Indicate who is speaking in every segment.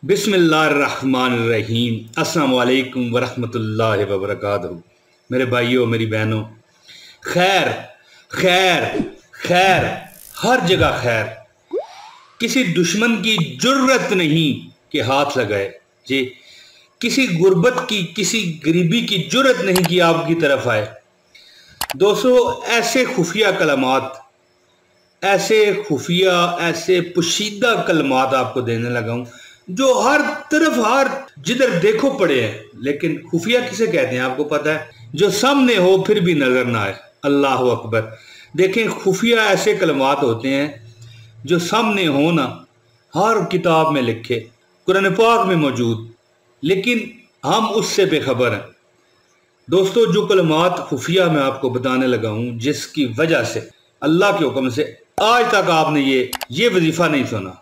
Speaker 1: बिस्मिल्लाहिर्रहमानिर्रहीम। अस्सलाम वालेकुम वरहमतुल्लाहि वबरकातुहू। मेरे भाइयों, मेरी बहनों, खैर खैर खैर, हर जगह खैर। किसी दुश्मन की जुर्रत नहीं कि हाथ लगाए जी। किसी गुर्बत की, किसी गरीबी की जुर्रत नहीं कि आपकी तरफ आए। दोस्तों, ऐसे खुफिया कलमात, ऐसे खुफिया, ऐसे पोशीदा कलमात आपको देने लगा हूं जो हर तरफ, हर जिधर देखो पड़े हैं। लेकिन खुफिया किसे कहते हैं आपको पता है? जो सामने हो फिर भी नजर ना आए। अल्लाह अकबर। देखें, खुफिया ऐसे कलमात होते हैं जो सामने हो ना, हर किताब में लिखे, कुरान पाक में मौजूद, लेकिन हम उससे बेखबर हैं। दोस्तों, जो कलमात खुफिया मैं आपको बताने लगा हूं, जिसकी वजह से अल्लाह के हुक्म से आज तक आपने ये वजीफा नहीं सुना।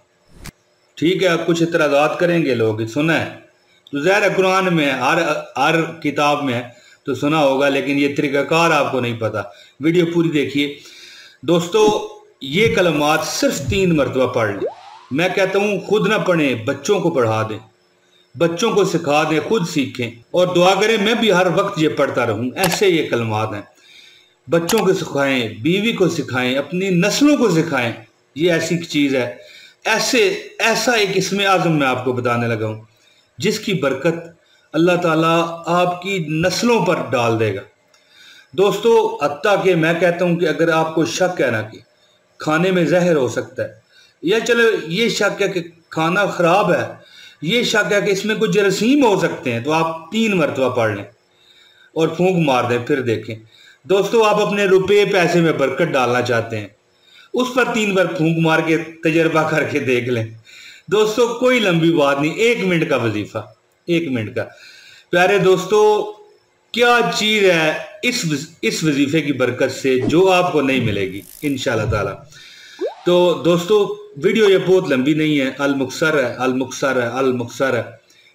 Speaker 1: ठीक है, कुछ इतराजात करेंगे लोग, सुना है तो ज़ाहिर है कुरान में हर किताब में है तो सुना होगा, लेकिन ये तरीक़ाकार आपको नहीं पता। वीडियो पूरी देखिए। दोस्तों, ये कलमात सिर्फ 3 मरतबा पढ़ लें। मैं कहता हूँ खुद ना पढ़ें, बच्चों को पढ़ा दें, बच्चों को सिखा दें, खुद सीखें और दुआ करें मैं भी हर वक्त ये पढ़ता रहूं। ऐसे ये कलमात हैं, बच्चों को सिखाएं, बीवी को सिखाएं, अपनी नस्लों को सिखाएं। ये ऐसी चीज़ है, ऐसा एक इसमें आज़म मैं आपको बताने लगा हूं जिसकी बरकत अल्लाह ताला आपकी नस्लों पर डाल देगा। दोस्तों, हत्ता कि मैं कहता हूं कि अगर आपको शक है ना कि खाने में जहर हो सकता है, या चलो ये शक है कि खाना खराब है, ये शक है कि इसमें कुछ जरासीम हो सकते हैं, तो आप 3 मरतबा पढ़ लें और फूंक मार दें, फिर देखें। दोस्तों, आप अपने रुपए पैसे में बरकत डालना चाहते हैं, उस पर 3 बार फूंक मार के तजर्बा करके देख लें। दोस्तों, कोई लंबी बात नहीं, 1 मिनट का वजीफा, 1 मिनट का। प्यारे दोस्तों, क्या चीज है इस वजीफे की बरकत से जो आपको नहीं मिलेगी इंशाअल्लाह ताला। तो दोस्तों, वीडियो ये बहुत लंबी नहीं है, अल-मुक्सर है।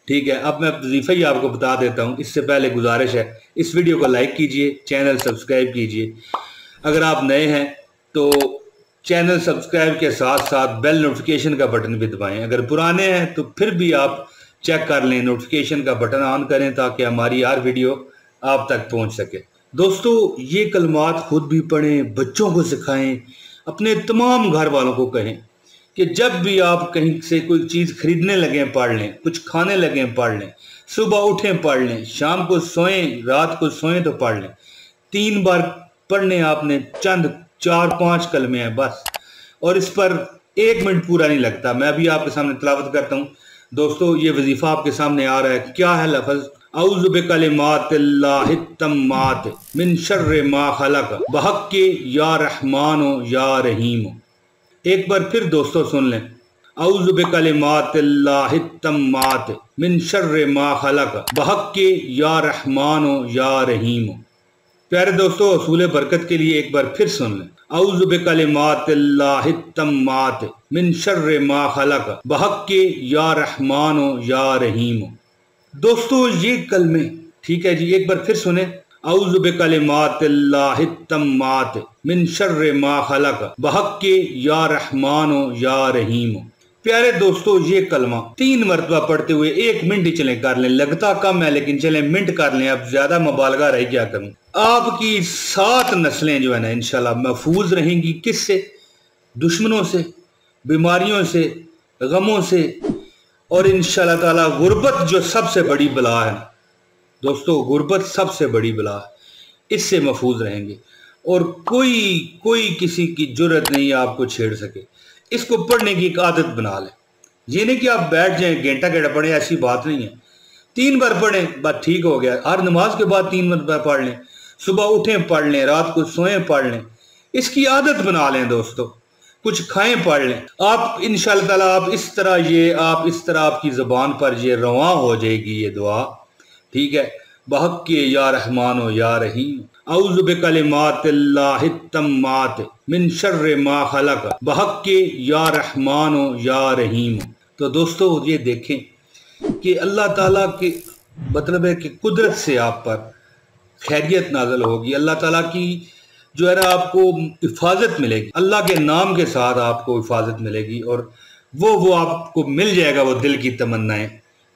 Speaker 1: ठीक है, अब मैं वजीफा ही आपको बता देता हूँ। इससे पहले गुजारिश है, इस वीडियो को लाइक कीजिए, चैनल सब्सक्राइब कीजिए। अगर आप नए हैं तो चैनल सब्सक्राइब के साथ साथ बेल नोटिफिकेशन का बटन भी दबाएं। अगर पुराने हैं तो फिर भी आप चेक कर लें, नोटिफिकेशन का बटन ऑन करें ताकि हमारी हर वीडियो आप तक पहुंच सके। दोस्तों, ये कलमात खुद भी पढ़ें, बच्चों को सिखाएं, अपने तमाम घर वालों को कहें कि जब भी आप कहीं से कोई चीज़ खरीदने लगें पढ़ लें, कुछ खाने लगें पढ़ लें, सुबह उठें पढ़ लें, शाम को सोएं, रात को सोएं तो पढ़ लें। 3 बार पढ़ने आपने, चंद 4-5 कलमे हैं बस, और इस पर 1 मिनट पूरा नहीं लगता। मैं अभी आपके सामने तिलावत करता हूँ। दोस्तों, ये वजीफा आपके सामने आ रहा है। क्या है लफ्ज़? औज़ु बिकलिमातिल्लाहि तम्मात मिन शर्रि मा खलक बहक्के या रहमानो या रहीमो। एक बार फिर दोस्तों सुन लें। औज़ु बिकलिमातिल्लाहि तम्मात मिन शर्रि मा खलक बहक्के या रहमानो या रहीमो। प्यारे दोस्तों, असूल बरकत के लिए एक बार फिर सुन लें। औज़ु बिकलिमातिल्लाहि तम्मात मिन शर्रि मा खलक बहक्के या रहमानो या रहीमो। दोस्तों, ये कलमे, ठीक है जी, एक बार फिर सुने। औज़ु बिकलिमातिल्लाहि तम्मात मिन शर्रि मा खलक बहक्के या रहमानो या रहीमो। प्यारे दोस्तों, ये कलमा 3 मरतबा पढ़ते हुए 1 मिनट ही चलें कर लें। लगता कम है लेकिन चलें मिनट कर लें। अब ज्यादा मुबालगा रही क्या करूं। आपकी 7 नस्लें जो है ना इंशाल्लाह महफूज रहेंगी। किससे? दुश्मनों से, बीमारियों से, गमों से, और इंशाल्लाह ताला गुर्बत जो सबसे बड़ी बला है दोस्तों, गुर्बत सबसे बड़ी बला है, इससे महफूज रहेंगे और कोई किसी की जुर्रत नहीं आपको छेड़ सके। इसको पढ़ने की एक आदत बना लें। ये नहीं कि आप बैठ जाएं घंटा पढ़ें, ऐसी बात नहीं है। 3 बार पढ़ें, बस ठीक हो गया। हर नमाज के बाद 3 बार पढ़ लें, सुबह उठें पढ़ लें, रात को सोएं पढ़ लें। इसकी आदत बना लें दोस्तों। कुछ खाएं पढ़ लें। आप इंशाअल्लाह ताला आप इस तरह आपकी ज़बान पर ये रवां हो जाएगी ये दुआ। ठीक है, बहक्के या रहमानो या रहीम। औज़ु बिकलिमातिल्लाहि तम्मात मिन शर्रि मा खलक बहक्के या रहमानो या रहीम। तो दोस्तों, ये देखें कि अल्लाह ताला के मतलब है कि कुदरत से आप पर खैरियत नाज़िल होगी। अल्लाह ताला की जो है ना आपको हिफाजत मिलेगी, अल्लाह के नाम के साथ आपको हिफाजत मिलेगी और وہ آپ کو مل جائے گا، وہ دل کی تمنائیں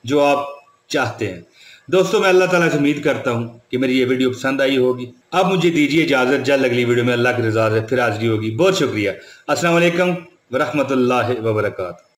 Speaker 1: جو آپ چاہتے ہیں۔ دوستوں، میں اللہ تعالیٰ سے امید کرتا ہوں کہ میری یہ ویڈیو پسند آئی ہوگی۔ اب مجھے دیجیے اجازت، جلد اگلی ویڈیو میں اللہ کی رضا سے پھر حاضری ہوگی۔ بہت شکریہ۔ السلام علیکم ورحمۃ اللہ وبرکاتہ۔